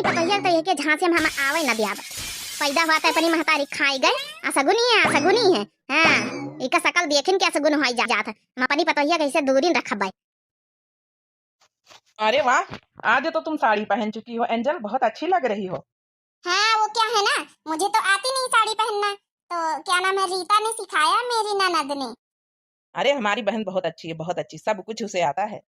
अपनी पतैया तो ये के झांसे में हम आवे न दिया पैदा हुआ था अपनी महतारी खाई गए असगुनी है। हां इका शकल देखिन के असगुन होई जात है। हम अपनी पतैया कैसे दूरी रखब भाई। अरे वाह, आज तो तुम साड़ी पहन चुकी हो एंजल, बहुत अच्छी लग रही हो। हाँ वो क्या है ना, मुझे तो आती नहीं साड़ी पहनना, तो क्या नाम है रीता ने सिखाया मेरी ननद ने। अरे हमारी बहन बहुत अच्छी है, बहुत अच्छी, सब कुछ उसे आता है।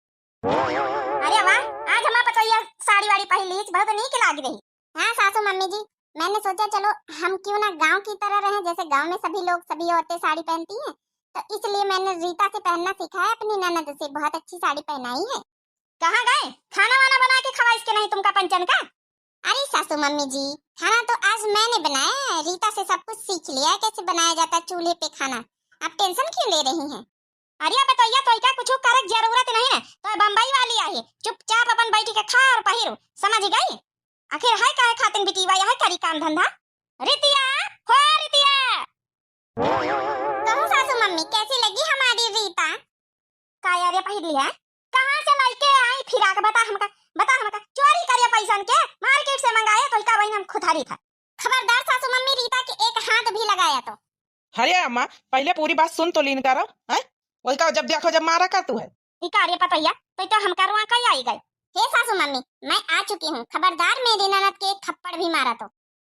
अरे वाह, आज हमारा पतैया साड़ी वाड़ी पहन ली, बहुत नीक लग रही। हाँ सासू मम्मी जी, मैंने सोचा चलो हम क्यों ना गांव की तरह रहें, जैसे गांव में सभी औरतें साड़ी पहनती हैं, तो इसलिए मैंने रीता से पहनना सीखा है, अपनी ननद से बहुत अच्छी साड़ी पहनाई है। कहाँ गए? खाना वाना बना के खवा इसके नहीं तुमका पंचन का? अरे सासू मम्मी जी, खाना तो आज मैंने बनाया है, रीता से सब कुछ सीख लिया है कैसे बनाया जाता है चूल्हे पे खाना। आप टेंशन क्यों ले रही हैं? अरे बताइए तो क्या कुछ करक जरूरत नहीं है, तो बम्बई वाली आई चुपचाप अपन बैठी के खा और पहिरो, समझ गई? आखिर है काहे खातिन बिटीवा है करी काम धंधा। रितिया, हो रितिया। कहो सासू मम्मी कैसी लगी हमारी रीता? का यार ये पहिर लिया कहां से लाके आई फिरा के बता हमका चोरी करिए पैसा के मार्केट से मंगाए तो का बहन हम खुदारी था। खबरदार सासू मम्मी रीता के एक हाथ भी लगाया तो। अरे अम्मा पहले पूरी बात सुन तो लीन करो है, वही का जब देखो जब मारा कर तू है। इकारे पतैया तो हम करवा कई आई गए। हे सासू मम्मी मैं आ चुकी हूँ, खबरदार मेरी ननद के एक थप्पड़ भी मारा तो।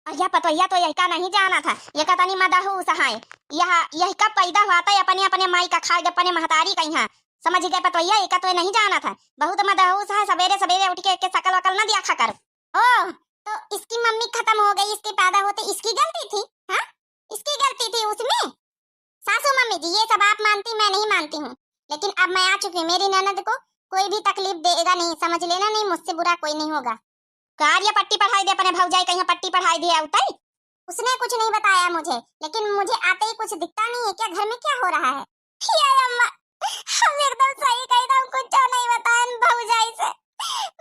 अय्या पतैया तो यही का नहीं जाना था, ये का तनी मदहू सहाय यही का पैदा हुआ था अपने अपने माई का खा अपने महतारी का यहाँ, समझ गए पतैया, ये का तो नहीं जाना था, बहुत मदहू सहाय, सवेरे सवेरे उठ के शकल वकल न दिया खा कर। ओह तो इसकी मम्मी खत्म हो गई, इसके पैदा होते इसकी गलती थी? हाँ इसकी गलती थी उसमें? सासू मम्मी जी ये सब आप मानती मैं नहीं मानती हूँ, लेकिन अब मैं आ चुकी हूँ, मेरी ननद को कोई भी तकलीफ देगा नहीं, समझ लेना, नहीं मुझसे बुरा कोई नहीं होगा। कार्य पट्टी पढ़ाई दे अपने भौजाई कहीं पट्टी पढ़ाई दे उताई, उसने कुछ नहीं बताया मुझे, लेकिन मुझे आते ही कुछ दिखता नहीं है क्या घर में क्या हो रहा है। अम्मा हम एकदम सही कही था, कुछ नहीं बताया भौजाई से,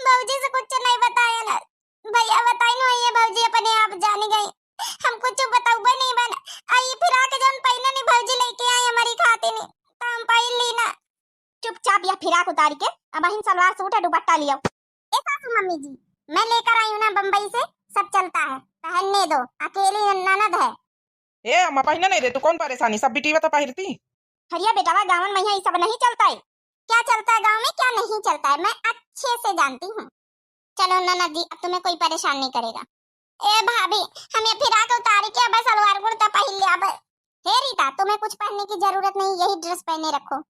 भौजी से कुछ नहीं बताया ना भैया, बताई ना ये भौजी अपने आप जानी गई, हम कुछ बताऊ नहीं बना आई, फिर आके जन पहले नहीं भौजी लेके आई हमारी खाते नहीं तो हम पहन ली ना। चुपचाप या फिराक उतार के अब हिन सलवार सूट है दुपट्टा लियो। ए सासू मम्मी जी मैं लेकर आई हूँ ना बम्बई से, सब चलता है, पहनने दो, अकेली ननद है। ए अम्मा पहने नहीं दे तू, कौन परेशानी, सब बिटिया तो पहनती। हरिया बेटावा गाँव में ये सब नहीं चलता है। क्या चलता है गाँव में क्या नहीं चलता है मैं अच्छे से जानती हूँ। चलो ननद जी अब तुम्हें कोई परेशान नहीं करेगा। ए भाभी हमें फिराक उतारी के अब सलवार कुर्ता पहन लिया अब। हे रीता तुम्हें कुछ पहनने की जरूरत नहीं, यही ड्रेस पहने रखो।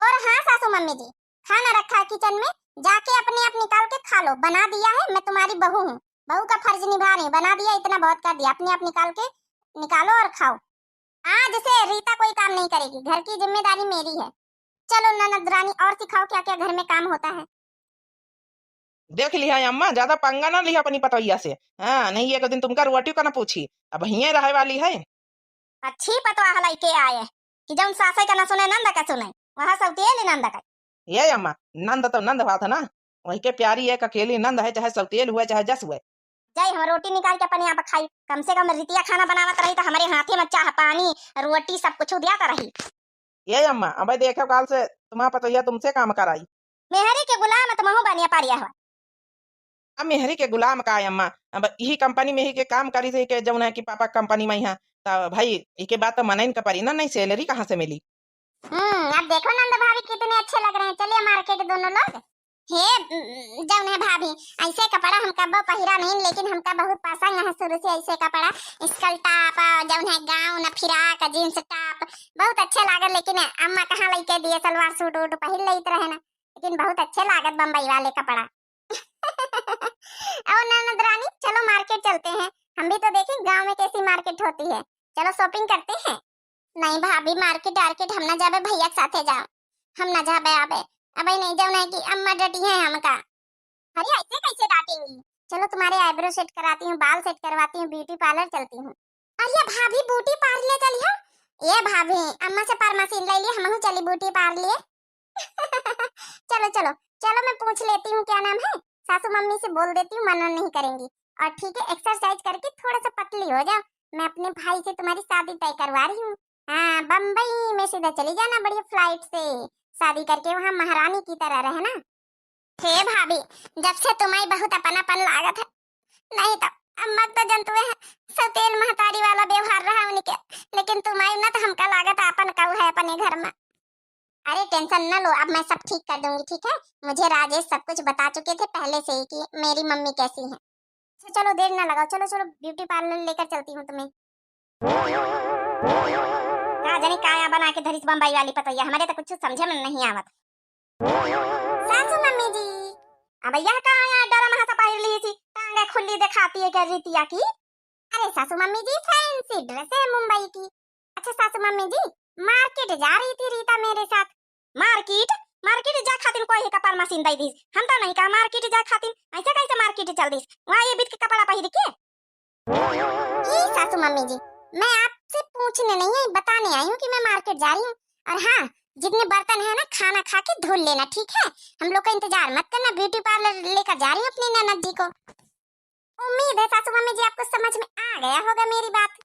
और हाँ सासू मम्मी जी खाना रखा है किचन में, जाके अपने आप निकाल के खा लो, बना दिया है, मैं तुम्हारी बहू हूँ, बहू का फर्ज निभा रही हूँ, बना दिया इतना बहुत कर दिया, अपने आप निकाल के निकालो और खाओ। आज से रीता कोई काम नहीं करेगी, घर की जिम्मेदारी मेरी है। चलो ननद रानी और सिखाओ क्या क्या घर में काम होता है। देख लिया अम्मा, ज्यादा पंगा ना लिया अपनी पतोइया से। हाँ नहीं एक दिन तुमका रोटी का ना पूछी, अब यहीं रहे वाली है। अच्छी पतवा हलाई के आए कि जौन सासे का ना सुने नंद का सुने, वहां सब तेल नंद का। ये अम्मा नंद तो नंद बात है ना, वही के प्यारी एक अकेली नंद है, चाहे सौतेल हुए चाहे जस हुए। जाई हम रोटी निकाल के अपने यहाँ खाई, कम से कम रितिया खाना बनावत रही तो हमारे हाथे में चाह पानी रोटी सब कुछ दिया रही। ये अम्मा अब देखो काल से तुम्हारा पतोइया तुमसे काम कराई। मेहरी के गुलाम तो महू बनिया पारिया हुआ। अब मेहरी के गुलाम का है अम्मा, अब यही कंपनी में ही के काम करी थे के जौन है कि पापा कंपनी में यहाँ, तो भाई इके बात तो मनाइन का परी ना, नहीं सैलरी कहाँ से मिली। अब देखो नंद भाभी कितने अच्छे लग रहे हैं, चलिए मार्केट दोनों लोग। हे जौन है भाभी ऐसे कपड़ा हमका बहुत पहिरा नहीं, लेकिन हमका बहुत पसंद है शुरू से ऐसे कपड़ा, स्कर्ट टॉप जौन है गाउन फिराक जींस टॉप बहुत अच्छे लागत, लेकिन अम्मा कहाँ लेके दिए सलवार सूट वूट पहिर लेत रहे ना, लेकिन बहुत अच्छे लागत बम्बई वाले कपड़ा। और ननद रानी चलो मार्केट चलते हैं, हम भी तो देखें गाँव में कैसी मार्केट होती है, चलो शॉपिंग करते हैं। नहीं भाभी मार्केट आर्केट हम ना जाबे, भैया के साथे जाओ, हम ना जाबे आबे, अब नहीं जाओ नहीं कि अम्मा डटी है हमका। अरे ऐसे कैसे डांटेंगी, चलो तुम्हारे आईब्रो सेट कराती हूँ, बाल सेट करवाती हूँ, ब्यूटी पार्लर चलती हूँ। अरे भाभी ब्यूटी पार्लर चली हो, ये भाभी अम्मा से फार्मेसी ले लिए, हम चली ब्यूटी पार्लर। चलो चलो चलो मैं पूछ लेती हूँ क्या नाम है, सासू मम्मी से बोल देती हूँ, मना नहीं करेंगी। और ठीक है एक्सरसाइज करके थोड़ा सा पतली हो जाओ, मैं अपने भाई से तुम्हारी शादी तय करवा रही हूँ। हाँ बम्बई में सीधा चली जाना बढ़िया फ्लाइट से, शादी करके वहाँ महारानी की तरह रहना। हे भाभी जब से तुम्हारी बहुत अपनापन लागत है, नहीं तो अम्मा तो जंतुए हैं, सतेल महतारी वाला व्यवहार रहा उनके। लेकिन तुम आई ना तो हमका लागत अपन कऊ है अपने घर में। अरे टेंशन न लो, अब मैं सब ठीक कर दूंगी, ठीक है। मुझे राजेश सब कुछ बता चुके थे पहले से ही कि मेरी मम्मी कैसी है। अच्छा चलो देर ना लगाओ, चलो चलो ब्यूटी पार्लर लेकर चलती हूँ तुम्हें। कहा जाने काया बना के धरिस बम्बई वाली पतैया, हमारे तो कुछ समझे में नहीं आवत। सासू मम्मी जी, अब यह कहाँ यहाँ डरा महा सा पहिर ली थी, टांगे खुली दिखाती है क्या रीतिया की। अरे सासू मम्मी जी फैंसी ड्रेस है मुंबई की। अच्छा सासू मम्मी जी, मार्केट जा रही थी रीता मेरे साथ। मार्केट मार्केट जा खातिर कोई कपाल मशीन दई दी, हम तो नहीं कहा मार्केट जा खातिर, ऐसे कैसे मार्केट चल दी वहां ये बीच के कपड़ा पहिर के। ई सासू मम्मी जी, मैं आपसे पूछने नहीं आई, बताने आई हूँ कि मैं मार्केट जा रही हूँ। और हाँ, जितने बर्तन है ना खाना खा के धुल लेना, ठीक है। हम लोग का इंतजार मत करना, ब्यूटी पार्लर लेकर जा रही हूँ अपनी ननद जी को। उम्मीद है सासू मम्मी जी आपको समझ में आ गया होगा मेरी बात।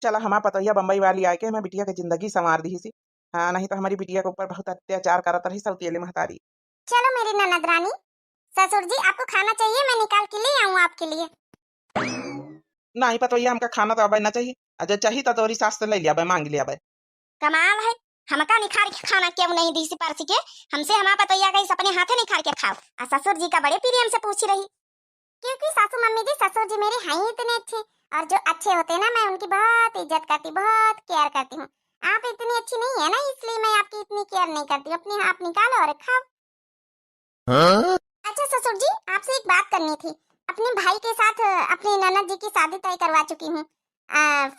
चला हमारा पतोहिया बम्बई वाली आके हमें बिटिया की जिंदगी संवार दी सी। हाँ नहीं तो हमारी बिटिया के ऊपर बहुत अत्याचार करत रही सौतेली महतारी। चलो मेरी ननद रानी, ससुर जी आपको खाना चाहिए मैं निकाल के ले आऊँ आपके लिए। नहीं पतोहिया हमका खाना तो अब ना चाहिए, अजय चाहिए तो तोरी सास से ले लिया मांग लिया। कमाल है, हमका निखार के खाना क्यों नहीं दी सिपारसी के। हमसे हमारा पतैया गई अपने हाथे निखार के खाओ। और ससुर जी का बड़े प्रेम से पूछ रही, क्योंकि सासू मम्मी जी ससुर जी मेरे हैं ही इतने अच्छे, और जो अच्छे होते हैं ना मैं उनकी बहुत इज्जत करती, बहुत केयर करती हूँ। आप इतनी अच्छी नहीं है ना, इसलिए मैं आपकी इतनी केयर नहीं करती। अपने आप निकालो और खाओ। अच्छा ससुर जी, आपसे एक बात करनी थी। अपने भाई के साथ अपनी ननद जी की शादी तय करवा चुकी हूँ।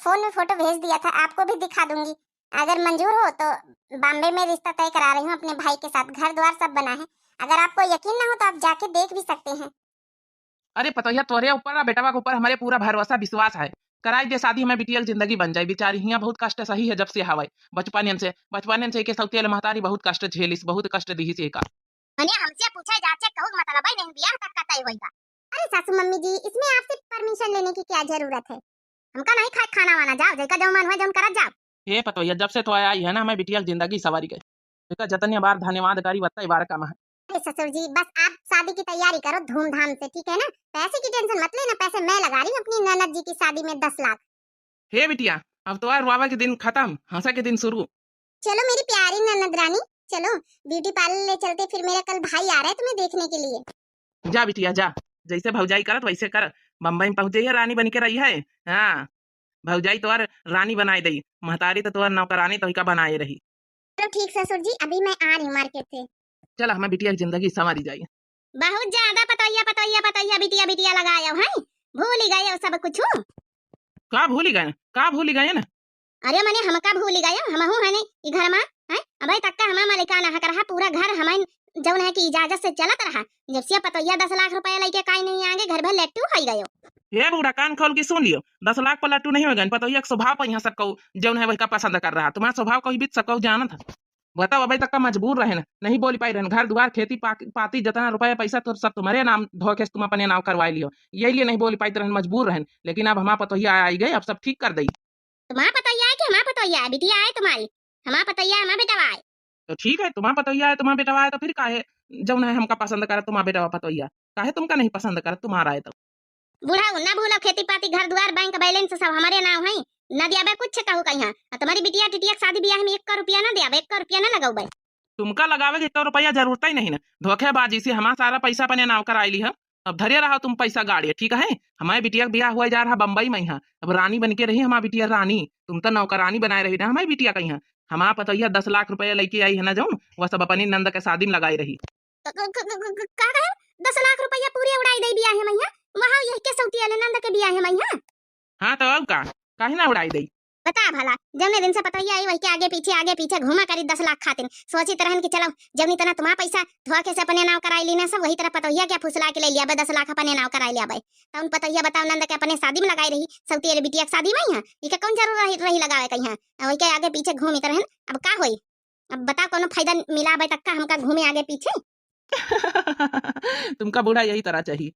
फोन में फोटो भेज दिया था, आपको भी दिखा दूंगी। अगर मंजूर हो तो बॉम्बे में रिश्ता तय करा रही हूँ अपने भाई के साथ, घर द्वार सब बना है। अगर आपको यकीन ना हो तो आप जाके देख भी सकते हैं। अरे पतोहिया तोरे ऊपर ना बेटवा के ऊपर हमारे पूरा भरोसा विश्वास है। कराई दे शादी, हमें बिटिया की जिंदगी बन जाए। बेचारी हियां बहुत कष्ट सही है जब से हवाई बचपन से के सौतेल महतारी बहुत कष्ट झेलिस, बहुत कष्ट दी से का। मैंने हमसे पूछा जाचे कहूँ मतलब ही नहीं, बियाह तक का तय होएगा। अरे सासू मम्मी जी, इसमें आपसे परमिशन लेने की क्या जरूरत है। हमका नहीं खाए खाना वाना, जाओ जैका जो मन हो जो करत जाओ। ये पतोहिया जब से तो आई है ना हमें बिटिया की जिंदगी सवारी गई, इसका जतने बार धन्यवाद करी बत्ता बार कम है। अरे ससुर जी, बस आप शादी की तैयारी करो धूमधाम से, ठीक है ना। पैसे की टेंशन मत लेना, पैसे मैं लगा रही हूँ अपनी ननद जी की शादी में 10 लाख। हे बिटिया, अब तो रुआवा के दिन खत्म, हंसा के दिन शुरू। चलो मेरी प्यारी ननद रानी, चलो ब्यूटी पार्लर ले चलते, फिर मेरा कल भाई आ रहा है तुम्हें देखने के लिए। जा बिटिया जा, जैसे भौजाई करत वैसे कर। बम्बई में पहुंचे है रानी बन के रही है। हाँ, भौजाई तो रानी बनाए दई, महतारी तो नौकरानी तो का बनाए रही। चलो ठीक ससुर जी, अभी मैं आ रही हूँ मार्केट से। चल हमें बिटिया की जिंदगी संवारी जाए। बहुत ज्यादा पतैया पतैया पतैया बिटिया बिटिया लगाया है, भूल ही गए सब कुछ। का भूल ही गए ना। अरे मैंने हमका भूल ही गया, हम हूँ है नहीं ई घर में है। अबे तक का हमारा मालिकाना हक रहा, पूरा घर हमें जौन है कि इजाजत से चलत रहा। जब से पतैया 10 लाख रुपया लेके काई नहीं आगे, घर भर लेट्टू हो गयो। ये बूढ़ा कान खोल के सुन लियो, 10 लाख पर लट्टू नहीं होगा। पतोहिया के स्वभाव पर यहाँ सबको जौन है वही का पसंद कर रहा। तुम्हारा स्वभाव कहीं भी सबको जाना था। बताओ अभी तक का मजबूर रहे ना, नहीं बोल पाई रहे। घर द्वार खेती पाती जितना रुपया पैसा तो सब तुम्हारे नाम धोके तुम अपने नाम करवा लियो, यही लिए नहीं बोल पाई रहे, मजबूर रहे। लेकिन अब हमारा पतोहिया आई गई, अब सब ठीक कर दी। तुम्हारा पतैया है कि हमारा पतैया है, बिटिया है तुम्हारी। हमारा पतैया है, हमारा बेटा है। तो ठीक है, तुम्हारा पतोहिया है, तुम्हारा बेटा है, तो फिर काहे जौन है हमका पसंद करे तुम्हारा बेटा पतोहिया, काहे तुमका नहीं पसंद करे तुम्हारा है तो। बूढ़ा ना भूलो, खेती पाती घर द्वार बैंक बैलेंस सब हमारे नाम है। न दिया बे कुछ कहू कहीं। तुम्हारी बिटिया टिटिया शादी ब्याह में 1 रुपया ना दिया, 1 रुपया ना लगाऊ बे। तुमका लगावे के 1 रुपया जरूरत ही नहीं ना। धोखेबाजी से हमारा सारा पैसा अपने नाम कराई ली है। अब धरे रहा तुम पैसा गाड़ी, ठीक है। हमारे बिटिया का ब्याह हुआ जा रहा बम्बई में यहाँ, अब रानी बन के रही हमारी बिटिया रानी। तुम तो नौकरानी बनाए रही ना हमारी बिटिया का यहाँ। हमारा पतोहिया 10 लाख रुपया लेके आई है ना जौन, वह सब अपनी नंद के शादी में लगाई रही। 10 लाख रुपया पूरे उड़ाई दे बियाह है मैया, वहां यह के सौती वाले नंद के बियाह है मैया। हाँ तो अब का काहे ना उड़ाई दी। बता भला, जमने दिन से पतैया आई वही के आगे पीछे घुमा करी 10 लाख खातिर। सोची तरह की चलो जमनी तना तुम्हारा पैसा धोआ के से अपने नाव कराई ली ना सब, वही तरह पतैया क्या फुसला के ले लिया 10 लाख अपने नाव कराई लिया। तब पतैया बताओ नंद के अपने शादी में लगाई रही, सौती वाली बिटिया की शादी में यहाँ ये कौन जरूर रही लगावे कहीं। वही के आगे पीछे घूमी तरह। अब का होई, अब बताओ कोनो फायदा मिला बे तक का हमका घूमे आगे पीछे। तुमका बूढ़ा यही तरह चाहिए।